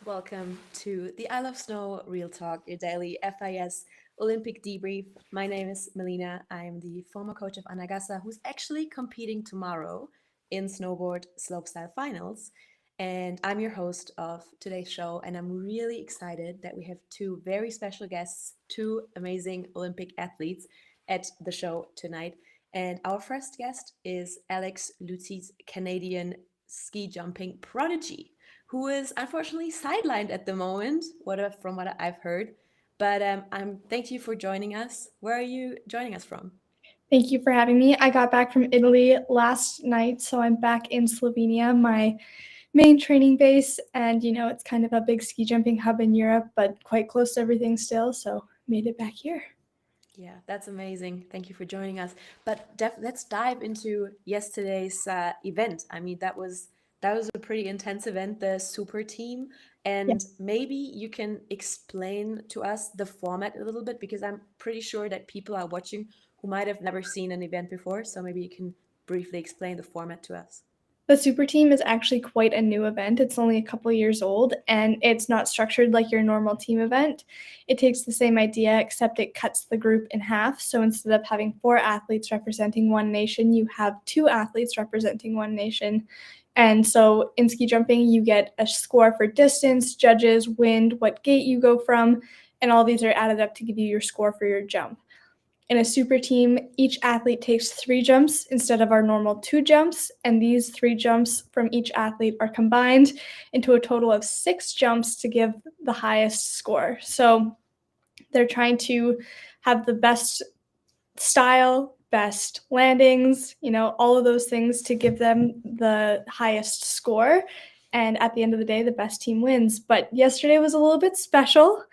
Welcome to the I Love Snow Real Talk, your daily FIS Olympic debrief. My name is Melina. I'm the former coach of Anagasa, who's actually competing tomorrow in snowboard slopestyle finals. And I'm your host of today's show. And I'm really excited that we have two very special guests, two amazing Olympic athletes at the show tonight. And our first guest is Alex Lutzy's Canadian ski jumping prodigy who is unfortunately sidelined at the moment, from what I've heard. But I'm thank you for joining us. Where are you joining us from? Thank you for having me. I got back from Italy last night, so I'm back in Slovenia, my main training base. And, it's kind of a big ski jumping hub in Europe, but quite close to everything still. So made it back here. Yeah, that's amazing. Thank you for joining us. But let's dive into yesterday's event. I mean, that was a pretty intense event, the super team. Yeah. And maybe you can explain to us the format a little bit because I'm pretty sure that people are watching who might have never seen an event before. So maybe you can briefly explain the format to us. The super team is actually quite a new event. It's only a couple years old, and it's not structured like your normal team event. It takes the same idea, except it cuts the group in half. So instead of having 4 athletes representing one nation, you have 2 athletes representing one nation. And so in ski jumping, you get a score for distance, judges, wind, what gate you go from, and all these are added up to give you your score for your jump. In a super team, each athlete takes 3 jumps instead of our normal 2 jumps, and these 3 jumps from each athlete are combined into a total of 6 jumps to give the highest score. So they're trying to have the best style, best landings, all of those things to give them the highest score. And at the end of the day, the best team wins. But yesterday was a little bit special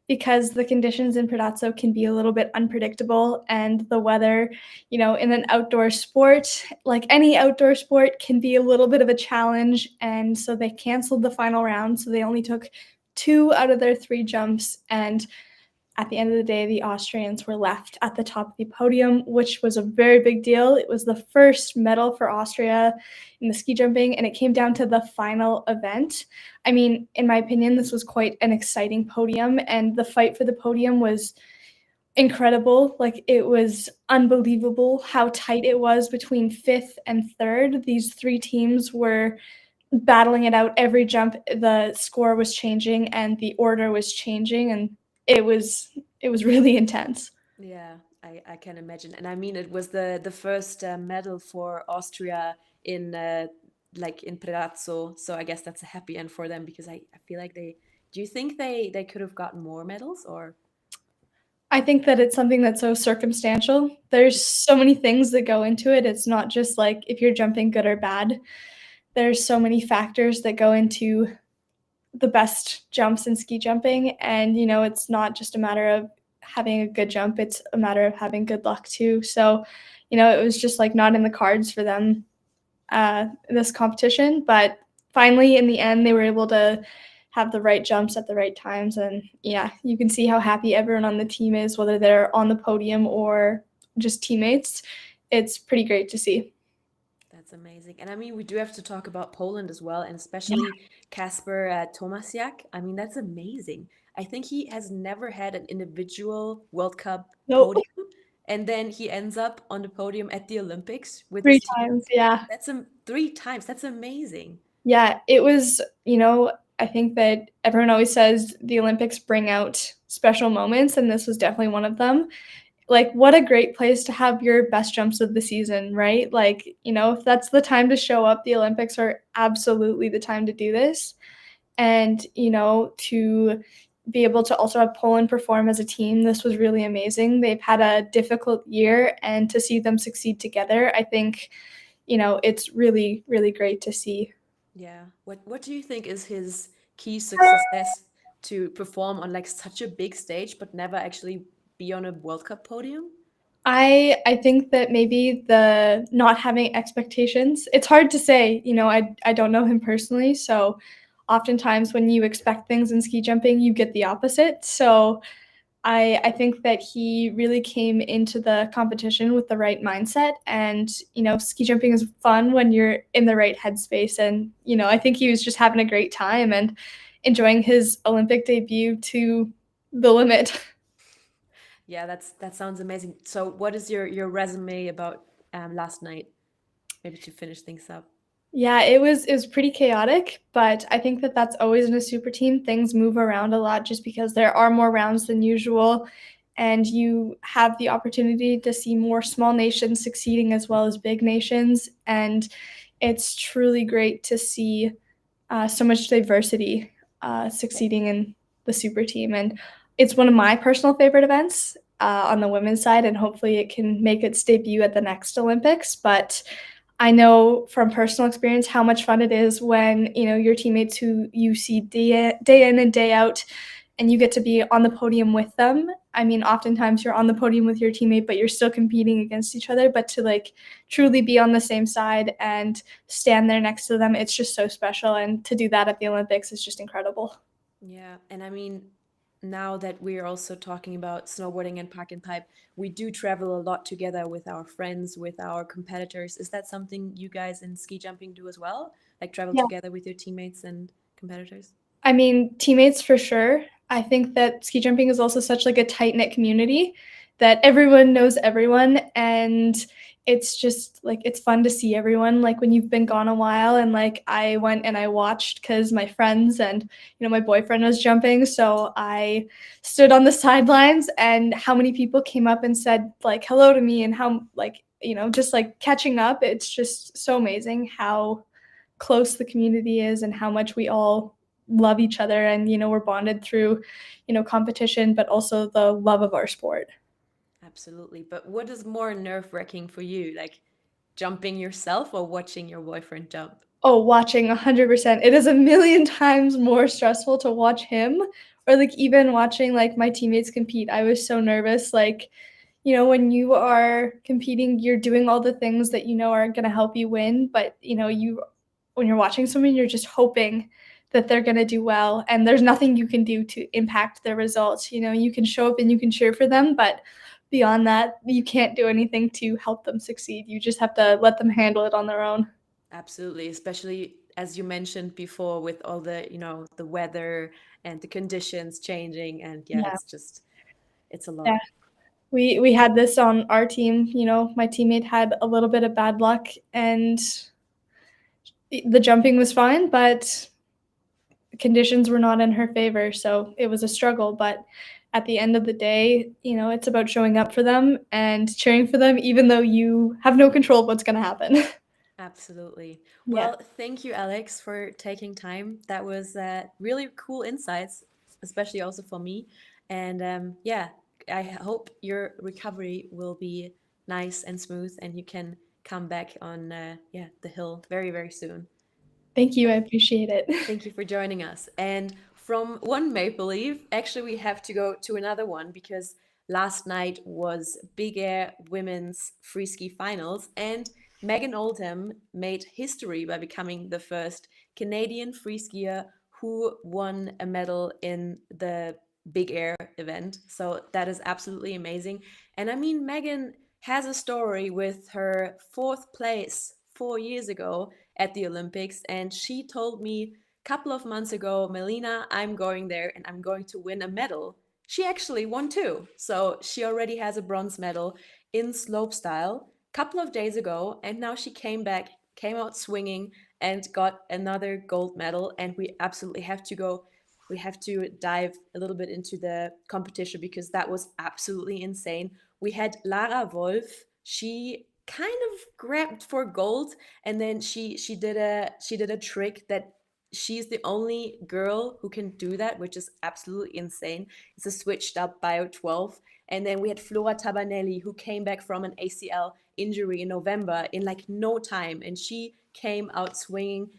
because the conditions in Predazzo can be a little bit unpredictable, and the weather, in an outdoor sport, like any outdoor sport, can be a little bit of a challenge. And so they canceled the final round. So they only took 2 out of their 3 jumps, and at the end of the day, the Austrians were left at the top of the podium, which was a very big deal. It was the first medal for Austria in the ski jumping, and it came down to the final event. I mean, in my opinion, this was quite an exciting podium, and the fight for the podium was incredible. Like, it was unbelievable how tight it was between fifth and third. These 3 teams were battling it out every jump. The score was changing and the order was changing, and it was really intense. Yeah, I can imagine. And I mean, it was the first medal for Austria in like in Predazzo. So I guess that's a happy end for them because I feel like they. Do you think they could have gotten more medals or? I think that it's something that's so circumstantial. There's so many things that go into it. It's not just like if you're jumping good or bad. There's so many factors that go into the best jumps in ski jumping, and it's not just a matter of having a good jump, it's a matter of having good luck too. So it was just like not in the cards for them, this competition, but finally in the end they were able to have the right jumps at the right times. And yeah, you can see how happy everyone on the team is, whether they're on the podium or just teammates. It's pretty great to see. That's amazing. And I mean, we do have to talk about Poland as well, and especially Kasper Tomasiak. I mean, that's amazing. I think he has never had an individual World Cup Nope. podium, and then he ends up on the podium at the Olympics with Three his team. times, yeah. That's 3 times. That's amazing. Yeah, it was, I think that everyone always says the Olympics bring out special moments, and this was definitely one of them. Like, what a great place to have your best jumps of the season, right? Like, if that's the time to show up, the Olympics are absolutely the time to do this. And, to be able to also have Poland perform as a team, this was really amazing. They've had a difficult year, and to see them succeed together, I think, it's really, really great to see. Yeah. What do you think is his key success to perform on like such a big stage but never actually be on a World Cup podium? I think that maybe the not having expectations. It's hard to say, I don't know him personally, so oftentimes when you expect things in ski jumping, you get the opposite. So I think that he really came into the competition with the right mindset, and ski jumping is fun when you're in the right headspace. And I think he was just having a great time, and enjoying his Olympic debut to the limit. Yeah, that sounds amazing. So, what is your resume about last night? Maybe to finish things up. Yeah, it was pretty chaotic, but I think that that's always in a super team. Things move around a lot just because there are more rounds than usual, and you have the opportunity to see more small nations succeeding as well as big nations. And it's truly great to see so much diversity succeeding in the super team. And it's one of my personal favorite events on the women's side, and hopefully it can make its debut at the next Olympics. But I know from personal experience how much fun it is when your teammates who you see day in and day out, and you get to be on the podium with them. I mean, oftentimes you're on the podium with your teammate, but you're still competing against each other. But to like truly be on the same side and stand there next to them, it's just so special. And to do that at the Olympics is just incredible. Yeah, and I mean, now that we're also talking about snowboarding and park and pipe, we do travel a lot together with our friends, with our competitors. Is that something you guys in ski jumping do as well? Like travel Yeah. together with your teammates and competitors? I mean, teammates for sure. I think that ski jumping is also such like a tight knit community that everyone knows everyone, and it's just like it's fun to see everyone. Like when you've been gone a while, and like I went and I watched because my friends and my boyfriend was jumping, so I stood on the sidelines, and how many people came up and said like hello to me, and how like just like catching up. It's just so amazing how close the community is and how much we all love each other, and we're bonded through competition but also the love of our sport. Absolutely. But what is more nerve-wracking for you? Like jumping yourself or watching your boyfriend jump? Oh, watching 100%. It is a million times more stressful to watch him, or like even watching like my teammates compete. I was so nervous. Like, when you are competing, you're doing all the things that are going to help you win, but when you're watching someone, you're just hoping that they're going to do well, and there's nothing you can do to impact their results. You can show up and you can cheer for them, but beyond that, you can't do anything to help them succeed. You just have to let them handle it on their own. Absolutely, especially as you mentioned before with all the, the weather and the conditions changing and yeah, Yeah. it's a Yeah. lot. We had this on our team. My teammate had a little bit of bad luck, and the jumping was fine, but conditions were not in her favor. So it was a struggle. But at the end of the day, it's about showing up for them and cheering for them, even though you have no control of what's going to happen. Absolutely. Yeah. Well, thank you, Alex, for taking time. That was really cool insights, especially also for me. And yeah, I hope your recovery will be nice and smooth, and you can come back on yeah, the hill very, very soon. Thank you. I appreciate it. Thank you for joining us. And from one Maple Leaf, actually, we have to go to another one because last night was Big Air Women's Free Ski Finals, and Megan Oldham made history by becoming the first Canadian free skier who won a medal in the Big Air event. So that is absolutely amazing. And I mean, Megan has a story with her fourth place 4 years ago at the Olympics. And she told me a couple of months ago, Melina, I'm going there and I'm going to win a medal. She actually won too. So she already has a bronze medal in slopestyle a couple of days ago. And now she came back, came out swinging, and got another gold medal. And we absolutely have to go. We have to dive a little bit into the competition because that was absolutely insane. We had Lara Wolf. She kind of grabbed for gold, and then she did a trick that she's the only girl who can do that, which is absolutely insane. It's a switched up bio 12. And then we had Flora Tabanelli, who came back from an ACL injury in November in like no time, and she came out swinging,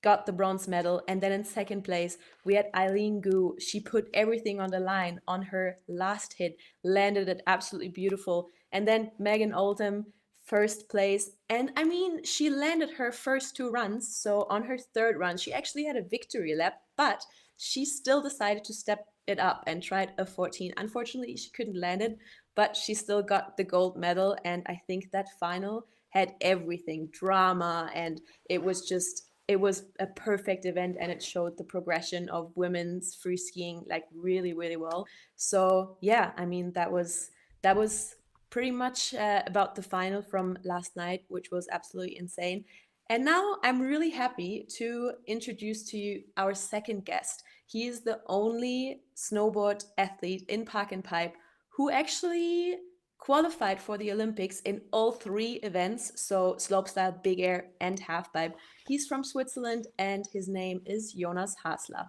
got the bronze medal. And then in second place, we had Eileen Gu. She put everything on the line on her last hit, landed it absolutely beautiful. And then Megan Oldham, first place. And I mean, she landed her first two runs. So on her third run, she actually had a victory lap, but she still decided to step it up and tried a 14. Unfortunately, she couldn't land it, but she still got the gold medal. And I think that final had everything drama, and it was just it was a perfect event, and it showed the progression of women's free skiing like really, really well. So yeah, I mean that was pretty much about the final from last night, which was absolutely insane. And now I'm really happy to introduce to you our second guest. He is the only snowboard athlete in Park and Pipe who actually qualified for the Olympics in all three events, so slopestyle, big air, and halfpipe. He's from Switzerland, and his name is Jonas Hasler.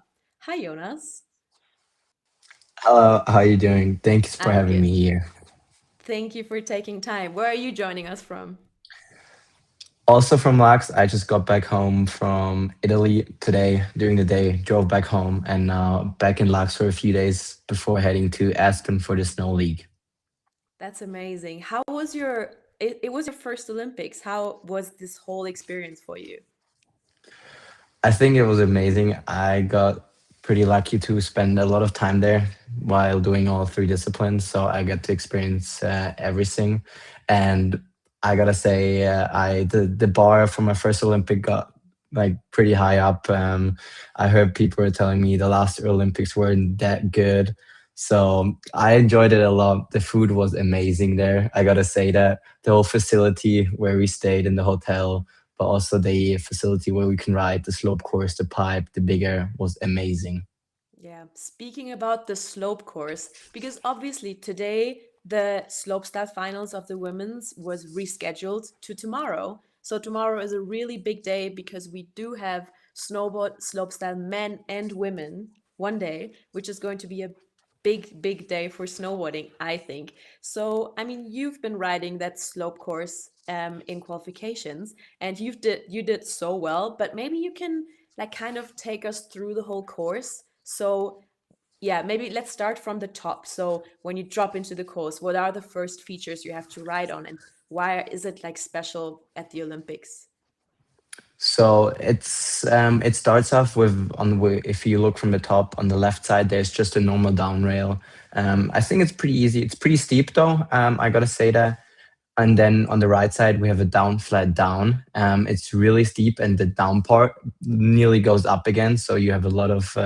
Hi, Jonas. Hello, how are you doing? Thanks for I'm having good. me here. Thank you for taking time. Where are you joining us from? Also from Lax, I just got back home from Italy today during the day, drove back home, and now back in Lax for a few days before heading to Aspen for the Snow League. That's amazing. How was it was your first Olympics. How was this whole experience for you? I think it was amazing. I got pretty lucky to spend a lot of time there while doing all three disciplines. So I got to experience everything. And I gotta say, the bar for my first Olympic got like pretty high up. I heard people were telling me the last Olympics weren't that good. So I enjoyed it a lot. The food was amazing there. I gotta say that the whole facility where we stayed in the hotel, but also the facility where we can ride the slope course, the pipe, the bigger was amazing. Yeah, speaking about the slope course, because obviously today the slopestyle finals of the women's was rescheduled to tomorrow. So tomorrow is a really big day because we do have snowboard slopestyle men and women one day, which is going to be a big, big day for snowboarding, I think. So, I mean, you've been riding that slope course in qualifications, and you did so well, but maybe you can like kind of take us through the whole course. So, yeah, maybe let's start from the top. So, when you drop into the course, what are the first features you have to ride on, and why is it like special at the Olympics? So it starts off with if you look from the top on the left side, there's just a normal down rail. I think it's pretty easy. It's pretty steep though. I gotta say that. And then on the right side, we have a down flat down. It's really steep, and the down part nearly goes up again. So you have a lot of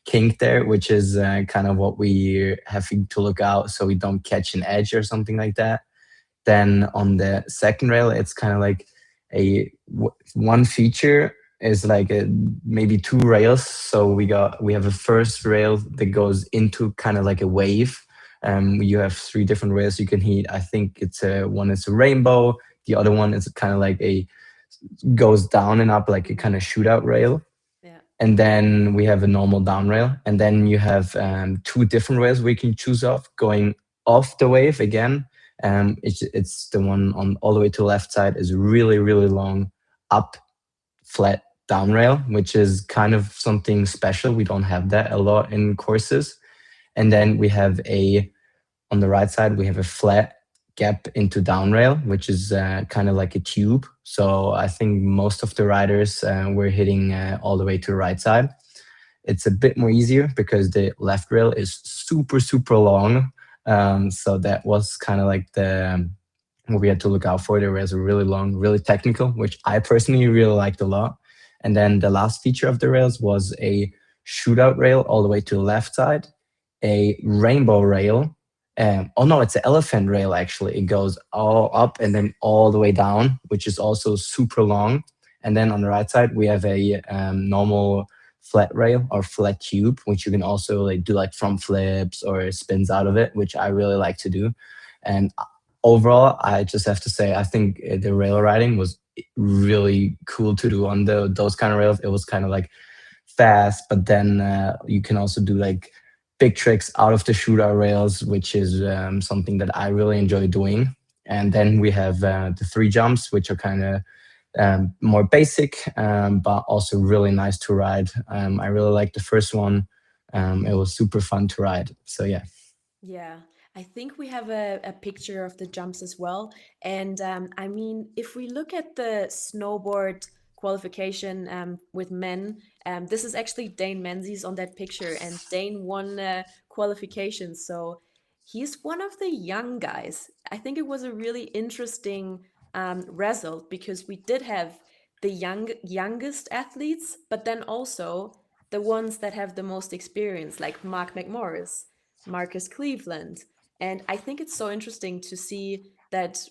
kink there, which is kind of what we have to look out so we don't catch an edge or something like that. Then on the second rail, it's kind of like one feature is like maybe two rails. So we have a first rail that goes into kind of like a wave. You have three different rails you can hit. I think it's one is a rainbow. The other one is kind of like a goes down and up like a kind of shootout rail. Yeah. And then we have a normal down rail, and then you have two different rails we can choose off going off the wave again. It's the one on all the way to the left side is really really long up flat down rail, which is kind of something special. We don't have that a lot in courses. And then we have a on the right side we have a flat gap into down rail, which is kind of like a tube. So I think most of the riders were hitting all the way to the right side. It's a bit more easier because the left rail is super super long. So that was kind of like the what we had to look out for. The rails are really long, really technical, which I personally really liked a lot. And then the last feature of the rails was a shootout rail all the way to the left side, a rainbow rail. Oh no, it's an elephant rail actually. It goes all up and then all the way down, which is also super long. And then on the right side, we have a normal flat rail or flat tube, which you can also like do like front flips or spins out of it, which I really like to do. And overall, I just have to say, I think the rail riding was really cool to do on those kind of rails. It was kind of like fast, but then you can also do like big tricks out of the shootout rails, which is something that I really enjoy doing. And then we have the three jumps, which are kind of more basic, but also really nice to ride. I really like the first one. It was super fun to ride. So yeah. Yeah, I think we have a picture of the jumps as well. And I mean, if we look at the snowboard qualification with men, this is actually Dane Menzies on that picture, and Dane won qualification. So he's one of the young guys. I think it was a really interesting result because we did have the youngest athletes, but then also the ones that have the most experience, like Mark McMorris, Marcus Cleveland. And I think it's so interesting to see that,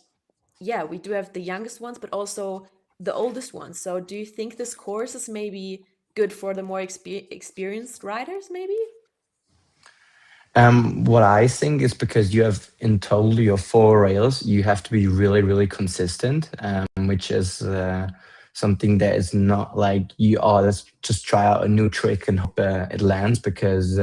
yeah, we do have the youngest ones, but also the oldest ones. So do you think this course is maybe good for the more experienced riders, maybe? What I think is because you have in total your four rails, you have to be really, really consistent, which is something that is not like you, oh, let's just try out a new trick and hope it lands, because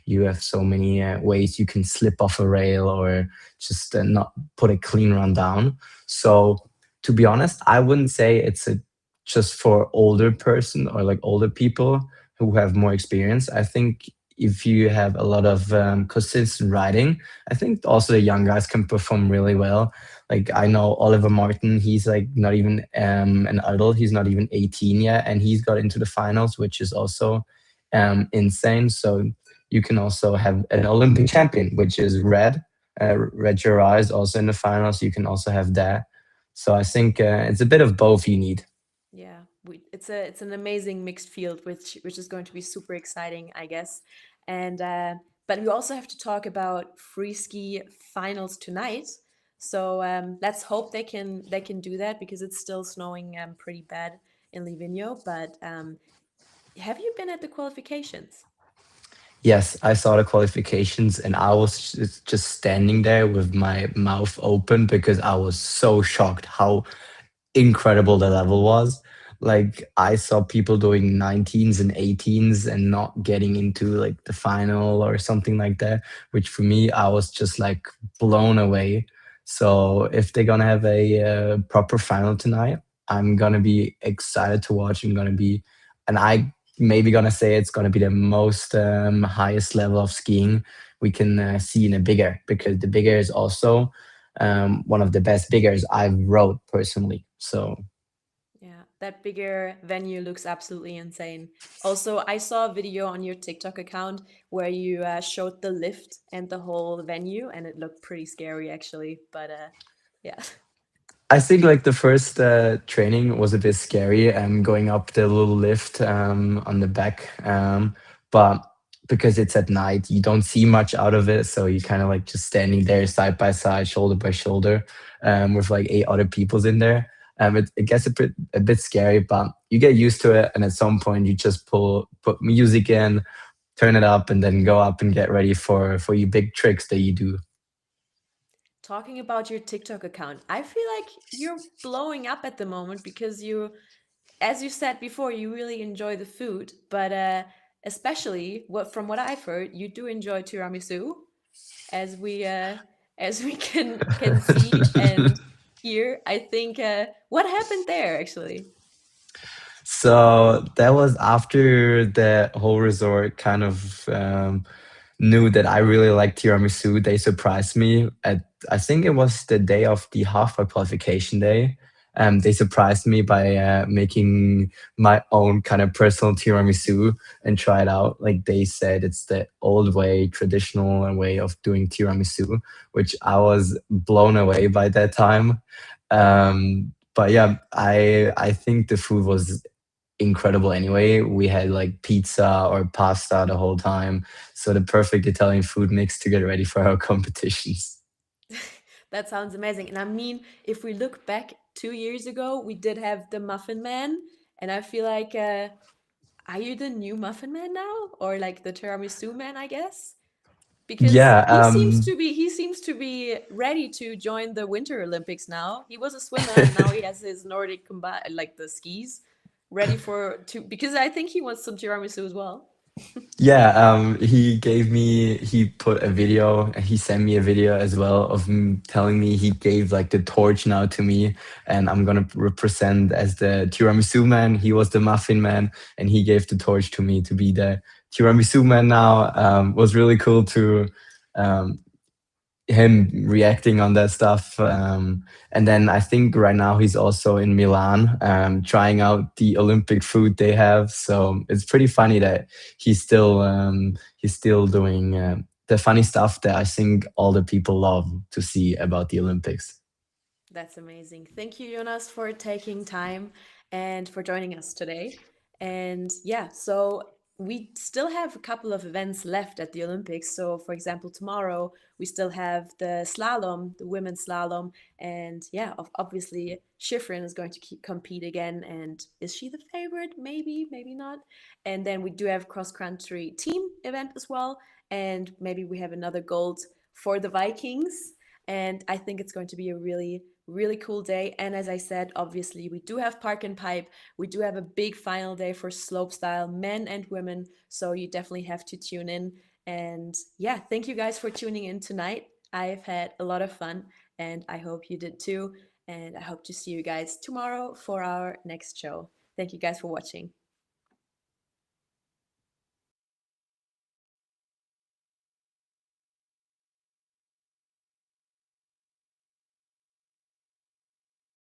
you have so many ways you can slip off a rail or just not put a clean run down. So, to be honest, I wouldn't say it's a just for older person or like older people who have more experience. I think if you have a lot of consistent riding, I think also the young guys can perform really well. Like I know Oliver Martin, he's like not even an adult, he's not even 18 yet, and he's got into the finals, which is also insane. So you can also have an Olympic champion, which is Red Gerard is also in the finals. You can also have that. So I think it's a bit of both you need. Yeah, it's an amazing mixed field, which is going to be super exciting, I guess. And but we also have to talk about free ski finals tonight. So let's hope they can do that because it's still snowing pretty bad in Livigno. But have you been at the qualifications? Yes, I saw the qualifications and I was just standing there with my mouth open because I was so shocked how incredible the level was. Like I saw people doing 19s and 18s and not getting into like the final or something like that, which for me I was just like blown away. So if they're gonna have a proper final tonight, I'm gonna be excited to watch. I'm gonna be, and I maybe gonna say it's gonna be the most highest level of skiing we can see in a bigger, because the bigger is also one of the best biggers I've rode personally. So Yeah, that bigger venue looks absolutely insane. Also, I saw a video on your TikTok account where you showed the lift and the whole venue, and it looked pretty scary actually. But yeah, I think like the first training was a bit scary, going up the little lift on the back, but because it's at night, you don't see much out of it, so you kind of like just standing there side by side, shoulder by shoulder, with like eight other peoples in there. It gets a bit scary, but you get used to it, and at some point you just put music in, turn it up, and then go up and get ready for your big tricks that you do. talking about your TikTok account, I feel like you're blowing up at the moment because you, as you said before, you really enjoy the food, but especially from what I've heard, you do enjoy tiramisu, as we can see and hear. I think what happened there actually? So that was after the whole resort kind of knew that I really liked tiramisu. They surprised me at, I think it was the day of the halfway qualification day. They surprised me by making my own kind of personal tiramisu and try it out. Like they said, it's the old way, traditional way of doing tiramisu, which I was blown away by that time. But yeah, I think the food was incredible anyway. We had like pizza or pasta the whole time. So the perfect Italian food mix to get ready for our competitions. That sounds amazing. And I mean, if we look back 2 years ago, we did have the Muffin Man, and I feel like, are you the new Muffin Man now, or like the Tiramisu Man? I guess because Yeah, he seems to be ready to join the Winter Olympics now. He was a swimmer, and now he has his Nordic like the skis, ready for to because I think he wants some tiramisu as well. yeah. He put a video, he sent me a video as well of him telling me he gave like the torch now to me, and I'm gonna represent as the tiramisu man. He was the muffin man, and he gave the torch to me to be the tiramisu man now. Was really cool to um, him reacting on that stuff. And then I think right now he's also in Milan, trying out the Olympic food they have. So it's pretty funny that he's still doing the funny stuff that I think all the people love to see about the Olympics. That's amazing. Thank you, Jonas, for taking time and for joining us today. And yeah, so we still have a couple of events left at the Olympics. So, for example, tomorrow we still have the slalom, the women's slalom, and yeah, obviously Schifrin is going to compete again. And is she the favorite? Maybe, maybe not. And then we do have cross country team event as well, and maybe we have another gold for the Vikings. And I think it's going to be a really, really cool day. And as I said, obviously, we do have Park and Pipe. We do have a big final day for slopestyle, men and women. So you definitely have to tune in. And yeah, thank you guys for tuning in tonight. I've had a lot of fun, and I hope you did too. And I hope to see you guys tomorrow for our next show. Thank you guys for watching.